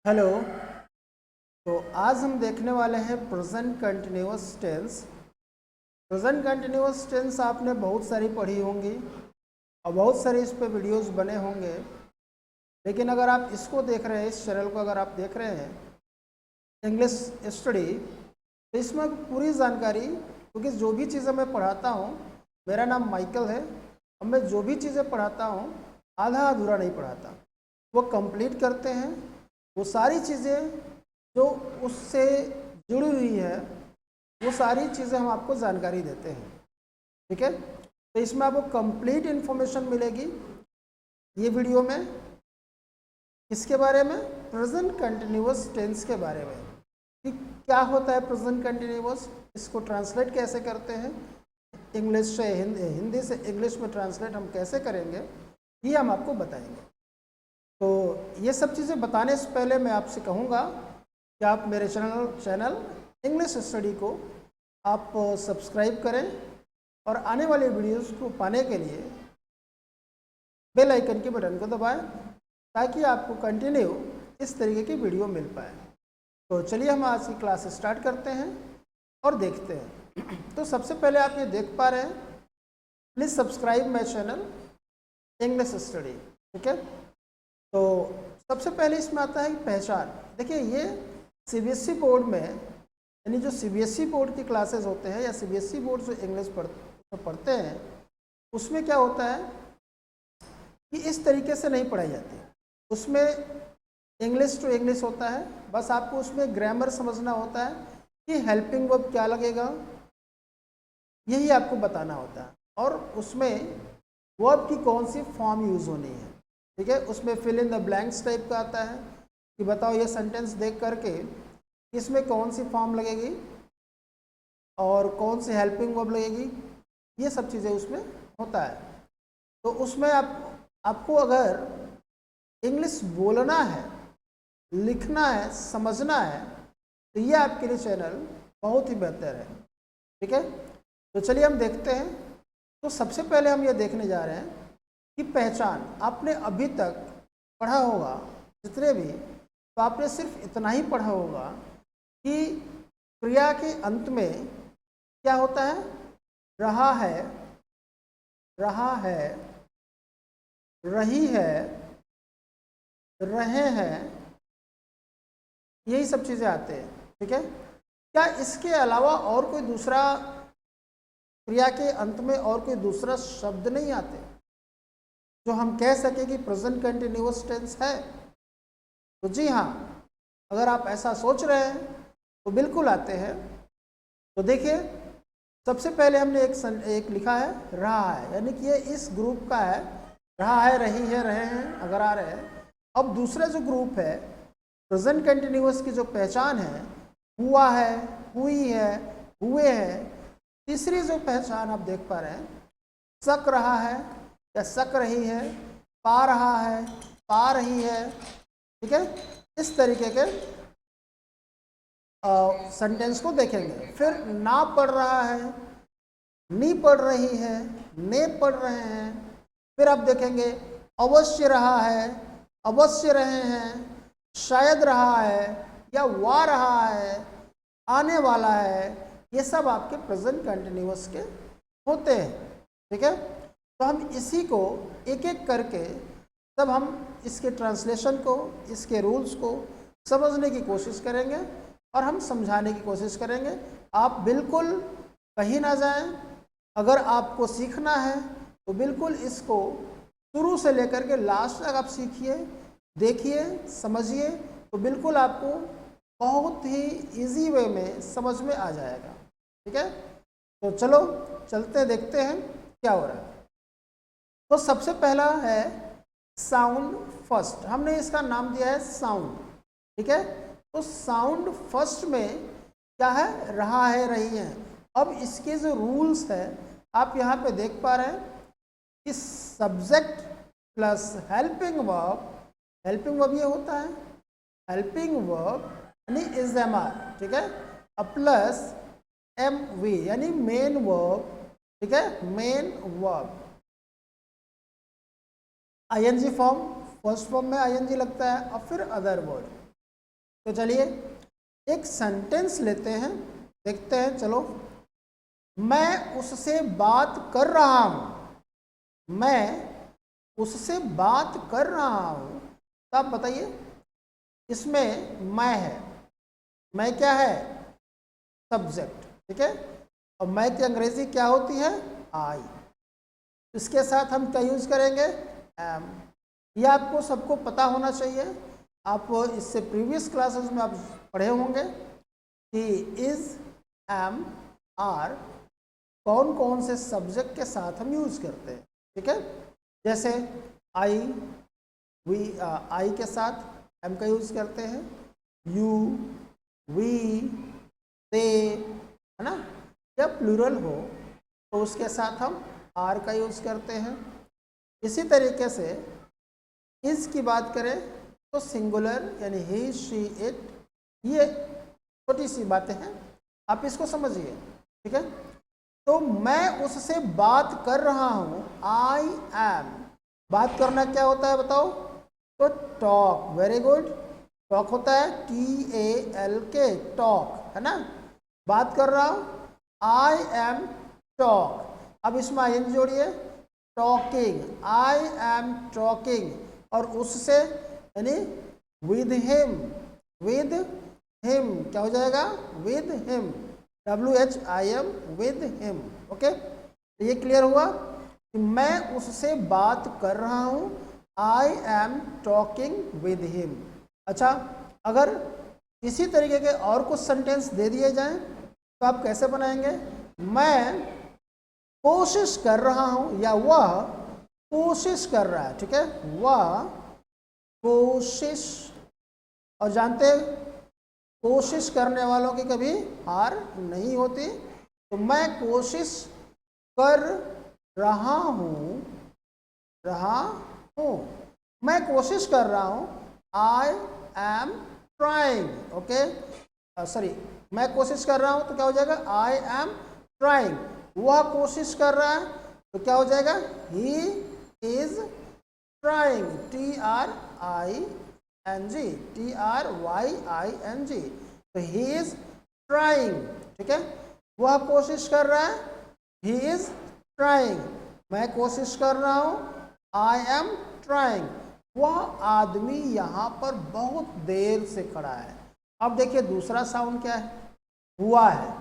Hello. तो आज हम देखने वाले हैं present continuous tense. Present continuous tense आपने बहुत सारी पढ़ी होंगी और बहुत सारे इस पे वीडियोस बने होंगे, लेकिन अगर आप इसको देख रहे हैं, इस चैनल को अगर आप देख रहे हैं इंग्लिश स्टडी, तो इसमें पूरी जानकारी, क्योंकि जो भी चीज़ें मैं पढ़ाता हूँ, मेरा नाम माइकल है और मैं जो भी चीज़ें पढ़ाता हूँ आधा अधूरा नहीं पढ़ाता, वो कंप्लीट करते हैं। वो सारी चीज़ें जो उससे जुड़ी हुई है वो सारी चीज़ें हम आपको जानकारी देते हैं, ठीक है। तो इसमें आपको कंप्लीट इन्फॉर्मेशन मिलेगी ये वीडियो में। इसके बारे में, प्रेजेंट कंटिन्यूअस टेंस के बारे में कि क्या होता है प्रेजेंट कंटिन्यूअस, इसको ट्रांसलेट कैसे करते हैं, इंग्लिश से हिंदी से इंग्लिश में ट्रांसलेट हम कैसे करेंगे, ये हम आपको बताएंगे। तो ये सब चीज़ें बताने से पहले मैं आपसे कहूँगा कि आप मेरे चैनल इंग्लिश स्टडी को आप सब्सक्राइब करें और आने वाले वीडियोस को पाने के लिए बेल आइकन के बटन को दबाएं, ताकि आपको कंटिन्यू इस तरीके की वीडियो मिल पाए। तो चलिए हम आज की क्लास स्टार्ट करते हैं और देखते हैं। तो सबसे पहले आप ये देख पा रहे हैं, please subscribe my channel English study, ठीक है। तो सबसे पहले इसमें आता है पहचान। देखिए, ये सीबीएसई बोर्ड में, यानी जो सीबीएसई बोर्ड की क्लासेस होते हैं या सीबीएसई बोर्ड जो इंग्लिश पढ़ते हैं, उसमें क्या होता है कि इस तरीके से नहीं पढ़ाई जाती। उसमें इंग्लिश टू इंग्लिश होता है, बस आपको उसमें ग्रामर समझना होता है कि हेल्पिंग वर्ब क्या लगेगा, यही आपको बताना होता है। और उसमें वर्ब की कौन सी फॉर्म यूज़ होनी है, ठीक है। उसमें fill in the blanks type का आता है कि बताओ ये सेंटेंस देख करके इसमें कौन सी फॉर्म लगेगी और कौन सी हेल्पिंग वर्ब लगेगी, ये सब चीज़ें उसमें होता है। तो उसमें आपको अगर इंग्लिश बोलना है, लिखना है, समझना है, तो ये आपके लिए चैनल बहुत ही बेहतर है, ठीक है। तो चलिए हम देखते हैं। तो सबसे पहले हम ये देखने जा रहे हैं कि पहचान। आपने अभी तक पढ़ा होगा जितने भी, तो आपने सिर्फ इतना ही पढ़ा होगा कि क्रिया के अंत में क्या होता है, रहा है, रहा है, रही है, रहे हैं, यही सब चीज़ें आते हैं, ठीक है। क्या इसके अलावा और कोई दूसरा, क्रिया के अंत में और कोई दूसरा शब्द नहीं आते जो हम कह सकें कि प्रेजेंट कंटिन्यूअस टेंस है? तो जी हाँ, अगर आप ऐसा सोच रहे हैं तो बिल्कुल आते हैं। तो देखिए, सबसे पहले हमने एक लिखा है रहा है, यानी कि ये इस ग्रुप का है। रहा है, रही है, रहे हैं अगर आ रहे हैं। अब दूसरा जो ग्रुप है प्रेजेंट कंटिन्यूअस की जो पहचान है, हुआ है, हुई है, हुए हैं। तीसरी जो पहचान आप देख पा रहे हैं, सक रहा है या सक रही है, पा रहा है, पा रही है, ठीक है। इस तरीके के सेंटेंस को देखेंगे। फिर ना पढ़ रहा है, नी पढ़ रही है, ने पढ़ रहे हैं। फिर आप देखेंगे अवश्य रहा है, अवश्य रहे हैं, शायद रहा है या वा रहा है, आने वाला है। ये सब आपके प्रेजेंट कंटिन्यूअस के होते हैं, ठीक है। तो हम इसी को एक एक करके तब हम इसके ट्रांसलेशन को, इसके रूल्स को समझने की कोशिश करेंगे और हम समझाने की कोशिश करेंगे। आप बिल्कुल कहीं ना जाएं। अगर आपको सीखना है तो बिल्कुल इसको शुरू से लेकर के लास्ट तक आप सीखिए, देखिए, समझिए, तो बिल्कुल आपको बहुत ही इजी वे में समझ में आ जाएगा, ठीक है। तो चलो चलते देखते हैं क्या हो रहा है। तो सबसे पहला है साउंड फर्स्ट। हमने इसका नाम दिया है साउंड, ठीक है। तो साउंड फर्स्ट में क्या है, रहा है, रही है। अब इसके जो रूल्स है आप यहाँ पे देख पा रहे हैं कि subject plus helping verb, helping verb ये होता है, हेल्पिंग वर्ब यानी इज एम आर, ठीक है, प्लस एम वी यानी मेन वर्ब, ठीक है, main verb. ING form, first form में आईएनजी लगता है और फिर अदर वर्ड, तो चलिए एक सेंटेंस लेते हैं, देखते हैं। चलो, मैं उससे बात कर रहा हूँ, मैं उससे बात कर रहा हूँ। तो आप बताइए, इसमें मैं है, मैं क्या है? सब्जेक्ट, ठीक है। और मैं की अंग्रेजी क्या होती है? आई। इसके साथ हम क्या यूज करेंगे? एम। यह आपको सबको पता होना चाहिए। आप इससे प्रीवियस क्लासेस में आप पढ़े होंगे कि इज, एम, आर कौन कौन से सब्जेक्ट के साथ हम यूज करते हैं, ठीक है। जैसे आई, वी, आई के साथ एम का यूज करते हैं, यू, वी, दे, है ना। या प्लूरल हो तो उसके साथ हम आर का यूज करते हैं। इसी तरीके से इज की बात करें तो सिंगुलर यानी ही, शी, इट, ये छोटी सी बातें हैं, आप इसको समझिए, ठीक है। तो मैं उससे बात कर रहा हूं, आई एम। बात करना क्या होता है बताओ? तो टॉक, वेरी गुड। टॉक होता है TALK, टॉक, है ना। बात कर रहा हूं, आई एम टॉक। अब इसमें IN जोड़िए, टॉकिंग, आई एम टॉकिंग। और उससे यानी विद हिम, विद हिम क्या हो जाएगा? With him, WHIM, with him. Okay, तो ये क्लियर हुआ कि मैं उससे बात कर रहा हूं, I am talking with him. अच्छा, अगर इसी तरीके के और कुछ सेंटेंस दे दिए जाएं तो आप कैसे बनाएंगे? मैं कोशिश कर रहा हूं, या वह कोशिश कर रहा है, ठीक है। वह कोशिश, और जानते हैं कोशिश करने वालों की कभी हार नहीं होती। तो मैं कोशिश कर रहा हूं, मैं कोशिश कर रहा हूं, I am trying. Okay, sorry, मैं कोशिश कर रहा हूं तो क्या हो जाएगा? I am trying. वह कोशिश कर रहा है तो क्या हो जाएगा? He is trying, TRYING। तो ही इज ट्राइंग, ठीक है। वह कोशिश कर रहा है, ही इज ट्राइंग। मैं कोशिश कर रहा हूं, आई एम ट्राइंग। वह आदमी यहाँ पर बहुत देर से खड़ा है। अब देखिए दूसरा साउंड क्या है? हुआ है,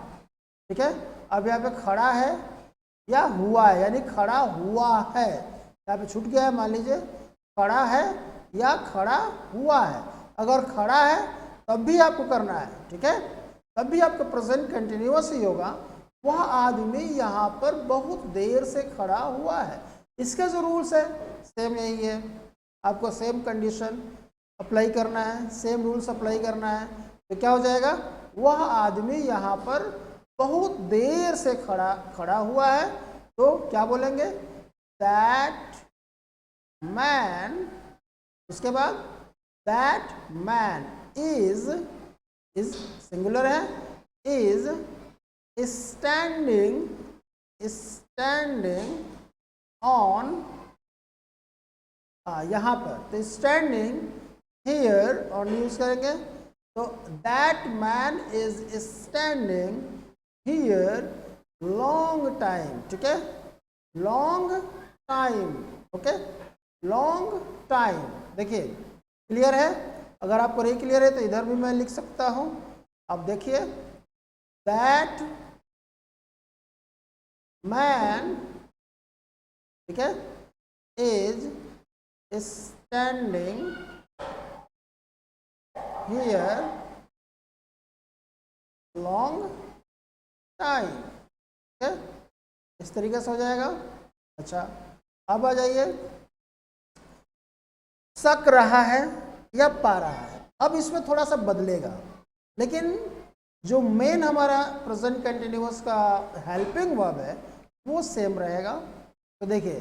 ठीक है। अब यहाँ पे खड़ा है या हुआ है, यानी खड़ा हुआ है। यहाँ पे छूट गया है, मान लीजिए खड़ा है या खड़ा हुआ है। अगर खड़ा है तब भी आपको करना है, ठीक है, तब भी आपका प्रेजेंट कंटिन्यूअस ही होगा। वह आदमी यहाँ पर बहुत देर से खड़ा हुआ है। इसका जो रूल्स है सेम यही है, आपको सेम कंडीशन अप्लाई करना है, सेम रूल्स अप्लाई करना है। तो क्या हो जाएगा? वह आदमी यहाँ पर बहुत देर से खड़ा हुआ है। तो क्या बोलेंगे? दैट मैन, उसके बाद दैट मैन इज सिंगुलर है, इज स्टैंडिंग ऑन, यहाँ पर तो स्टैंडिंग हियर और यूज करेंगे। तो that man is standing here long time, ठीक है, long time. Okay, long time. देखिए क्लियर है? अगर आपको नहीं क्लियर है तो इधर भी मैं लिख सकता हूं। अब देखिए, दैट मैन, ठीक है, is standing here long time, ठीक है, इस तरीके से हो जाएगा। अच्छा, अब आ जाइए, सक रहा है या पा रहा है। अब इसमें थोड़ा सा बदलेगा, लेकिन जो मेन हमारा प्रेजेंट कंटिन्यूअस का हेल्पिंग वर्ब है वो सेम रहेगा। तो देखिए,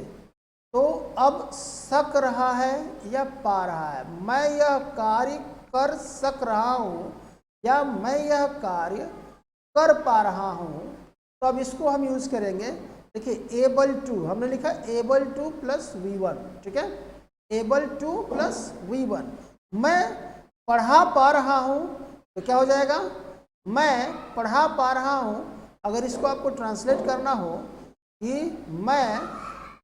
तो अब सक रहा है या पा रहा है। मैं यह कार्य कर सक रहा हूँ या मैं यह कार्य कर पा रहा हूँ। तो अब इसको हम यूज करेंगे। देखिए, एबल टू हमने लिखा एबल टू प्लस V1, ठीक है, एबल टू प्लस V1। मैं पढ़ा पा रहा हूँ तो क्या हो जाएगा, मैं पढ़ा पा रहा हूँ। अगर इसको आपको ट्रांसलेट करना हो कि मैं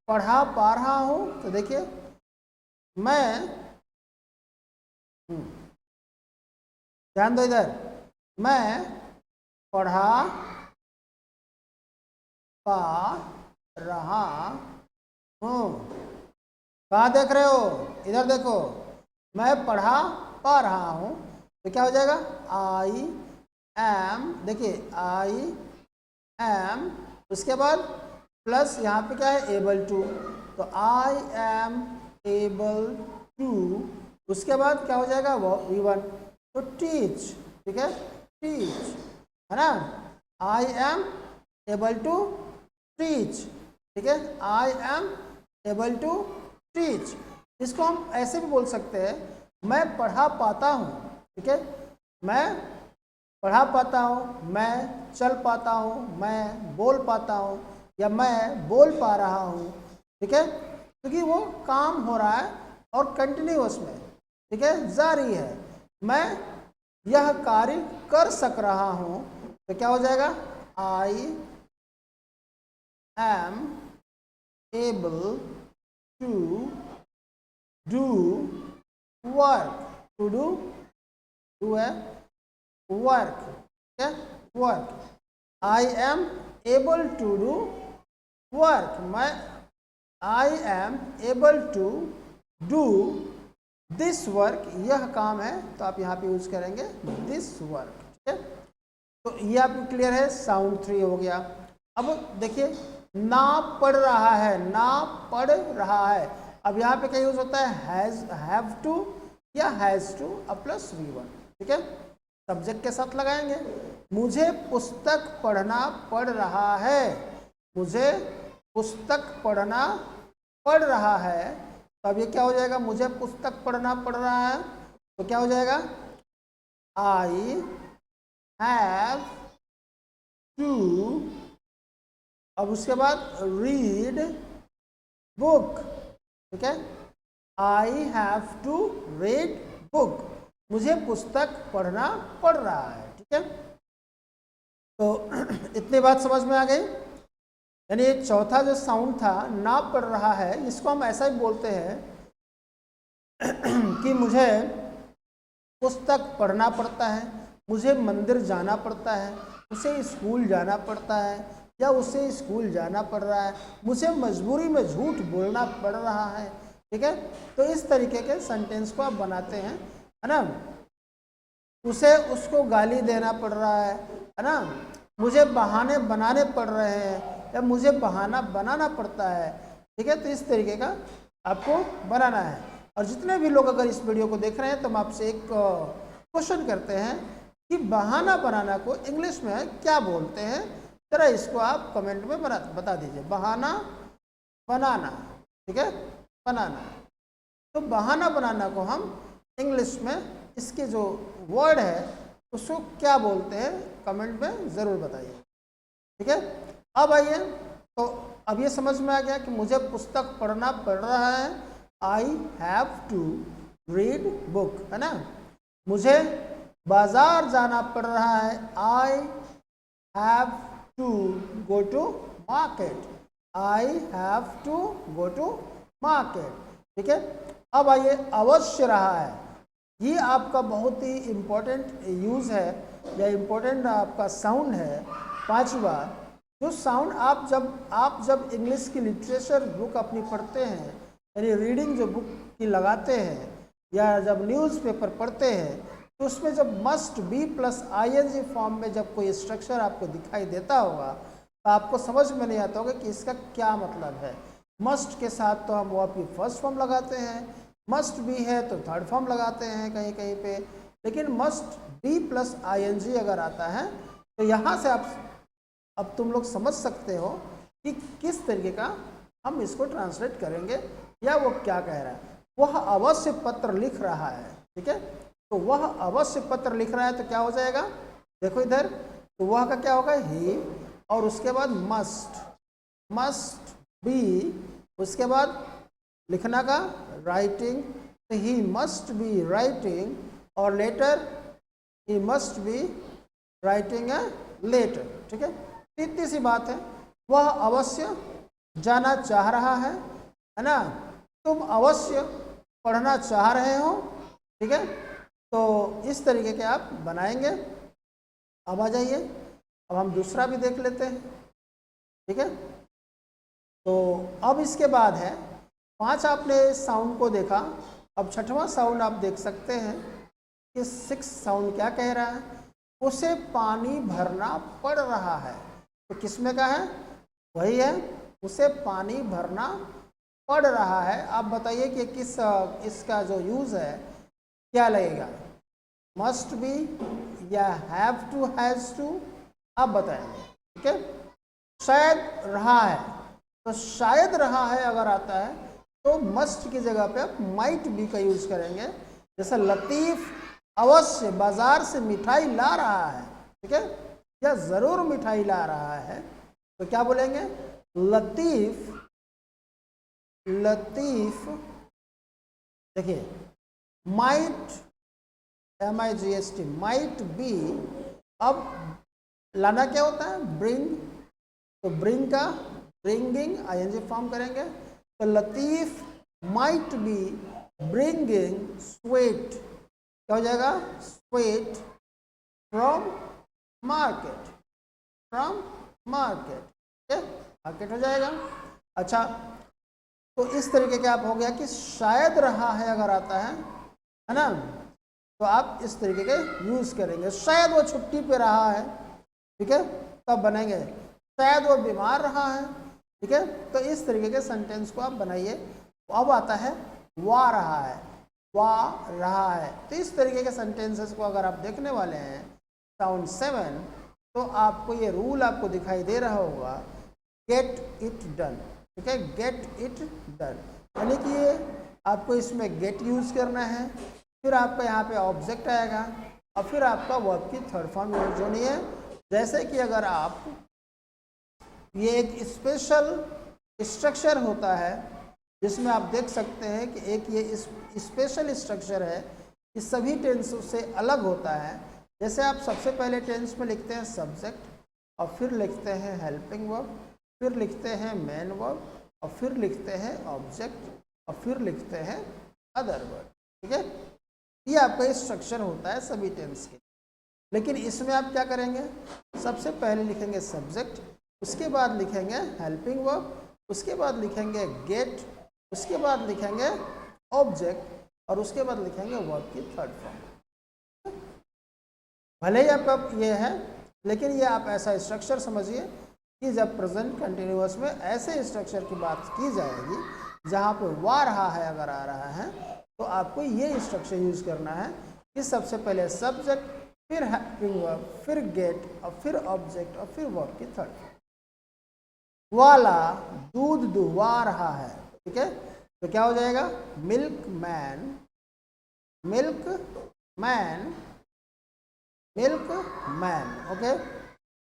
पढ़ा पा रहा हूँ, तो देखिए मैं, ध्यान दो इधर, मैं पढ़ा पा रहा हूँ। कहाँ देख रहे हो, इधर देखो, मैं पढ़ा पा रहा हूँ तो क्या हो जाएगा, आई एम, देखिए आई एम, उसके बाद प्लस यहाँ पे क्या है, एबल टू, तो आई एम एबल टू, उसके बाद क्या हो जाएगा, V1, तो टीच, ठीक है, टीच, है ना, I am able to teach, ठीक है, I am able to teach. इसको हम ऐसे भी बोल सकते हैं, मैं पढ़ा पाता हूँ, ठीक है, मैं पढ़ा पाता हूँ, मैं चल पाता हूँ, मैं बोल पाता हूँ, या मैं बोल पा रहा हूँ, ठीक है, क्योंकि वो काम हो रहा है और कंटिन्यूअस में, ठीक है, जारी है। मैं यह कार्य कर सक रहा हूँ तो क्या हो जाएगा, I am able to do work, to do है वर्क, ठीक है, work, I am able to do work, मैं I am able to do this work, यह काम है, तो आप यहाँ पे यूज करेंगे दिस वर्क, ठीक है। तो ये आपको क्लियर है, साउंड 3 हो गया। अब देखिए, ना पढ़ रहा है, ना पढ़ रहा है, अब यहाँ पे क्या यूज होता है, हैज, हैव टू या हैज टू प्लस V1, ठीक है, सब्जेक्ट के साथ लगाएंगे। मुझे पुस्तक पढ़ना पड़ रहा है, मुझे पुस्तक पढ़ना पड़ रहा है, तो अब ये क्या हो जाएगा, मुझे पुस्तक पढ़ना पड़ रहा है, तो क्या हो जाएगा, आई हैव टू, अब उसके बाद रीड बुक, ठीक है, I have to read book, मुझे पुस्तक पढ़ना पड़ रहा है, ठीक है। तो इतनी बात समझ में आ गई। यानी एक चौथा जो साउंड था, ना पढ़ रहा है, इसको हम ऐसा ही बोलते हैं कि मुझे पुस्तक पढ़ना पड़ता है, मुझे मंदिर जाना पड़ता है, उसे स्कूल जाना पड़ता है, या उसे स्कूल जाना पड़ रहा है, मुझे मजबूरी में झूठ बोलना पड़ रहा है, ठीक है। तो इस तरीके के सेंटेंस को आप बनाते हैं, है ना। उसे, उसको गाली देना पड़ रहा है ना, मुझे बहाने बनाने पड़ रहे हैं, या मुझे बहाना बनाना पड़ता है, ठीक है। तो इस तरीके का आपको बनाना है। और जितने भी लोग अगर इस वीडियो को देख रहे हैं, तो हम आपसे एक क्वेश्चन करते हैं कि बहाना बनाना को इंग्लिश में क्या बोलते हैं, जरा इसको आप कमेंट में बता दीजिए। बहाना बनाना, ठीक है, बनाना। तो बहाना बनाना को हम इंग्लिश में इसके जो वर्ड है उसको क्या बोलते हैं, कमेंट में ज़रूर बताइए, ठीक है। अब आइए, तो अब ये समझ में आ गया कि मुझे पुस्तक पढ़ना पड़ रहा है, I have to read book, है ना। मुझे बाजार जाना पड़ रहा है, I have to go to market, I have to go to market, ठीक है। अब आइए, अवश्य रहा है, ये आपका बहुत ही इम्पोर्टेंट यूज़ है या इम्पोर्टेंट आपका साउंड है, पांचवा। जो साउंड आप जब इंग्लिश की लिटरेचर बुक अपनी पढ़ते हैं, यानी रीडिंग जो बुक की लगाते हैं, या जब न्यूज़पेपर पढ़ते हैं, तो उसमें जब must be plus ING form में जब कोई स्ट्रक्चर आपको दिखाई देता होगा, तो आपको समझ में नहीं आता होगा कि इसका क्या मतलब है। मस्ट के साथ तो हम वो आपकी फर्स्ट फॉर्म लगाते हैं, मस्ट बी है तो थर्ड फॉर्म लगाते हैं कहीं कहीं पे, लेकिन मस्ट बी प्लस ING अगर आता है, तो यहाँ से आप, अब तुम लोग समझ सकते हो कि किस तरीके का हम इसको ट्रांसलेट करेंगे, या वो क्या कह रहा है। वह अवश्य पत्र लिख रहा है, ठीक है, तो वह अवश्य पत्र लिख रहा है, तो क्या हो जाएगा, देखो इधर, तो वह का क्या होगा, ही, और उसके बाद मस्ट बी, उसके बाद लिखना का राइटिंग, तो ही मस्ट बी राइटिंग और letter he must be writing a letter. ठीक है, इतनी सी बात है। वह अवश्य जाना चाह रहा है ना, तुम अवश्य पढ़ना चाह रहे हो। ठीक है, तो इस तरीके के आप बनाएंगे। अब आ जाइए, अब हम दूसरा भी देख लेते हैं। ठीक है, तो अब इसके बाद है 5 आपने साउंड को देखा, अब छठवां साउंड आप देख सकते हैं कि 6 साउंड क्या कह रहा है, उसे पानी भरना पड़ रहा है। तो किस में का है, वही है, उसे पानी भरना पड़ रहा है। आप बताइए कि किस इसका जो यूज़ है क्या लगेगा, मस्ट बी या हैव टू, हैज़ टू, आप बताएंगे। ठीक है, शायद रहा है, तो शायद रहा है अगर आता है तो मस्ट की जगह पे आप माइट बी का यूज़ करेंगे। जैसे लतीफ़ अवश्य बाजार से मिठाई ला रहा है। ठीक है, या ज़रूर मिठाई ला रहा है, तो क्या बोलेंगे, लतीफ़, लतीफ़ देखिए माइट, MIGST, माइट बी। अब लाना क्या होता है, ब्रिंग, तो ब्रिंग का ब्रिंगिंग ING फॉर्म करेंगे। तो लतीफ़ माइट बी ब्रिंगिंग स्वीट, क्या हो जाएगा, sweet from market, from market. ठीक है, मार्केट हो जाएगा। अच्छा, तो इस तरीके का आप हो गया कि शायद रहा है अगर आता है ना, तो आप इस तरीके के यूज़ करेंगे। शायद वो छुट्टी पे रहा है, ठीक है, तब बनेंगे शायद वो बीमार रहा है। ठीक है, तो इस तरीके के सेंटेंस को आप बनाइए। अब आता है वा रहा है, वा रहा है। तो इस तरीके के सेंटेंसेस को अगर आप देखने वाले हैं साउंड 7, तो आपको ये रूल आपको दिखाई दे रहा होगा, गेट इट डन। ठीक है, गेट इट डन, यानी कि ये आपको इसमें गेट यूज़ करना है, फिर आपका यहाँ पे ऑब्जेक्ट आएगा और फिर आपका वर्ब की थर्ड फॉर्म यूज होनी है। जैसे कि अगर आप, ये एक स्पेशल स्ट्रक्चर होता है जिसमें आप देख सकते हैं कि एक ये स्पेशल स्ट्रक्चर है, इस सभी टेंस से अलग होता है। जैसे आप सबसे पहले टेंस में लिखते हैं सब्जेक्ट, और फिर लिखते हैं हेल्पिंग वर्ब, फिर लिखते हैं मेन वर्ब, और फिर लिखते हैं ऑब्जेक्ट, और फिर लिखते हैं अदर वर्ब। ठीक है, ये आपका स्ट्रक्चर होता है सभी टेंस के। लेकिन इसमें आप क्या करेंगे, सबसे पहले लिखेंगे सब्जेक्ट, उसके बाद लिखेंगे हेल्पिंग वर्ब, उसके बाद लिखेंगे गेट, उसके बाद लिखेंगे ऑब्जेक्ट, और उसके बाद लिखेंगे वर्ब की थर्ड फॉर्म। भले ही आपका ये है, लेकिन ये आप ऐसा स्ट्रक्चर समझिए कि जब प्रेजेंट कंटिन्यूअस में ऐसे स्ट्रक्चर की बात की जाएगी जहाँ पे वा रहा है अगर आ रहा है, तो आपको ये स्ट्रक्चर यूज़ करना है कि सबसे पहले सब्जेक्ट, फिर हेल्पिंग वर्ब, फिर गेट, और फिर ऑब्जेक्ट, और फिर वर्ब की थर्ड फॉर्म। वाला दूध दुहवा रहा है। ठीक है, तो क्या हो जाएगा, milk man, milk man, milk man. Okay,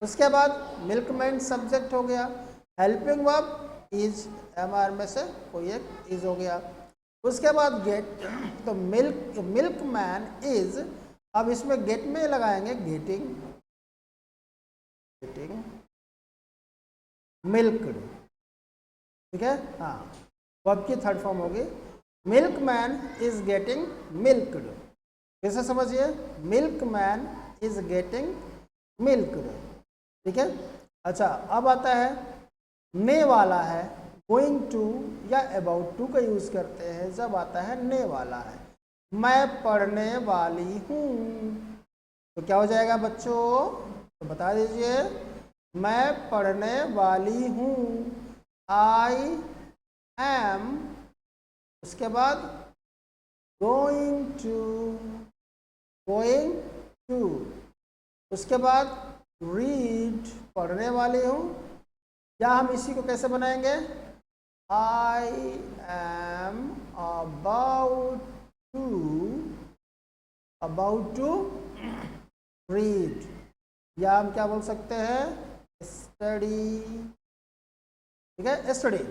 उसके बाद मिल्क मैन सब्जेक्ट हो गया, हेल्पिंग वर्ब इज, MR में से कोई एक इज हो गया। उसके बाद गेट, तो मिल्क, मिल्क मैन इज, अब इसमें गेट में लगाएंगे गेटिंग, गेटिंग मिल्कड। ठीक है, हाँ, वर्ब की थर्ड फॉर्म होगी, milk man is getting milked. कैसे समझिए, milk man is getting milked. ठीक है, अच्छा, अब आता है ने वाला है, गोइंग टू या अबाउट टू का यूज़ करते हैं जब आता है ने वाला है। मैं पढ़ने वाली हूँ, तो क्या हो जाएगा बच्चों, तो बता दीजिए, मैं पढ़ने वाली हूँ, आई एम, उसके बाद गोइंग टू, गोइंग टू, उसके बाद रीड, पढ़ने वाली हूँ, या हम इसी को कैसे बनाएंगे, I am about to read, या हम क्या बोल सकते हैं, स्टडी। ठीक है, स्टडी।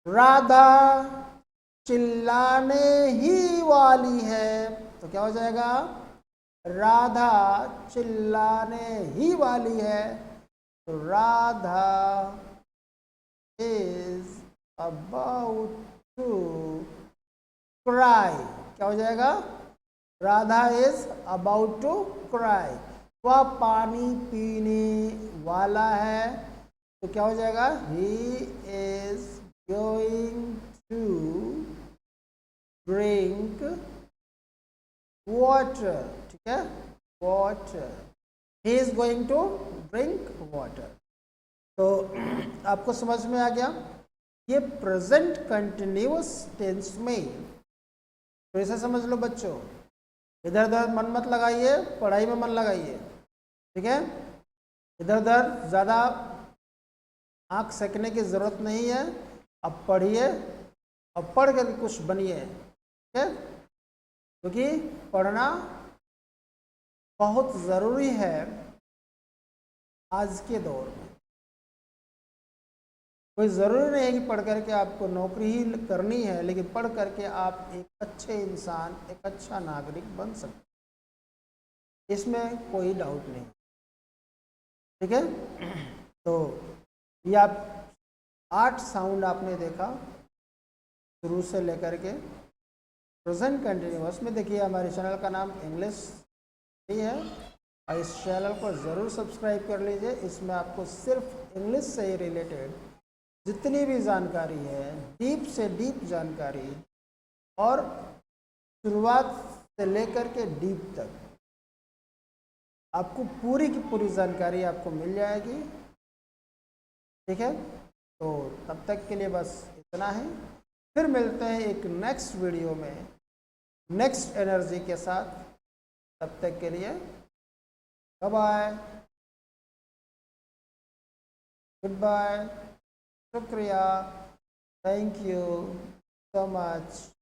राधा चिल्लाने ही वाली है, तो क्या हो जाएगा, राधा चिल्लाने ही वाली है। तो Radha is about to cry, क्या हो जाएगा, Radha is about to cry, वह पानी पीने वाला है। तो क्या हो जाएगा, he is going to drink water, ठीक है, water, he is going to drink water. तो आपको समझ में आ गया, ये प्रेजेंट कंटिन्यूअस टेंस में, तो ऐसे समझ लो बच्चों, इधर उधर मन मत लगाइए, पढ़ाई में मन लगाइए, ठीक है, इधर उधर ज़्यादा आँख सेकने की ज़रूरत नहीं है। अब पढ़िए, अब पढ़ कर कुछ बनिए, ठीक है, क्योंकि पढ़ना बहुत ज़रूरी है आज के दौर में। कोई ज़रूरी नहीं है कि पढ़ करके आपको नौकरी ही करनी है, लेकिन पढ़ करके आप एक अच्छे इंसान, एक अच्छा नागरिक बन सकते, इसमें कोई डाउट नहीं, ठीक है। तो ये आप 8 साउंड आपने देखा शुरू से लेकर के प्रेजेंट कंटिन्यूअस में। देखिए हमारे चैनल का नाम इंग्लिश ही है और इस चैनल को ज़रूर सब्सक्राइब कर लीजिए। इसमें आपको सिर्फ इंग्लिश से ही रिलेटेड जितनी भी जानकारी है, डीप से डीप जानकारी, और शुरुआत से लेकर के डीप तक आपको पूरी की पूरी जानकारी आपको मिल जाएगी, ठीक है। तो तब तक के लिए बस इतना है, फिर मिलते हैं एक नेक्स्ट वीडियो में नेक्स्ट एनर्जी के साथ। तब तक के लिए बाय बाय, गुड बाय, शुक्रिया, थैंक यू सो मच।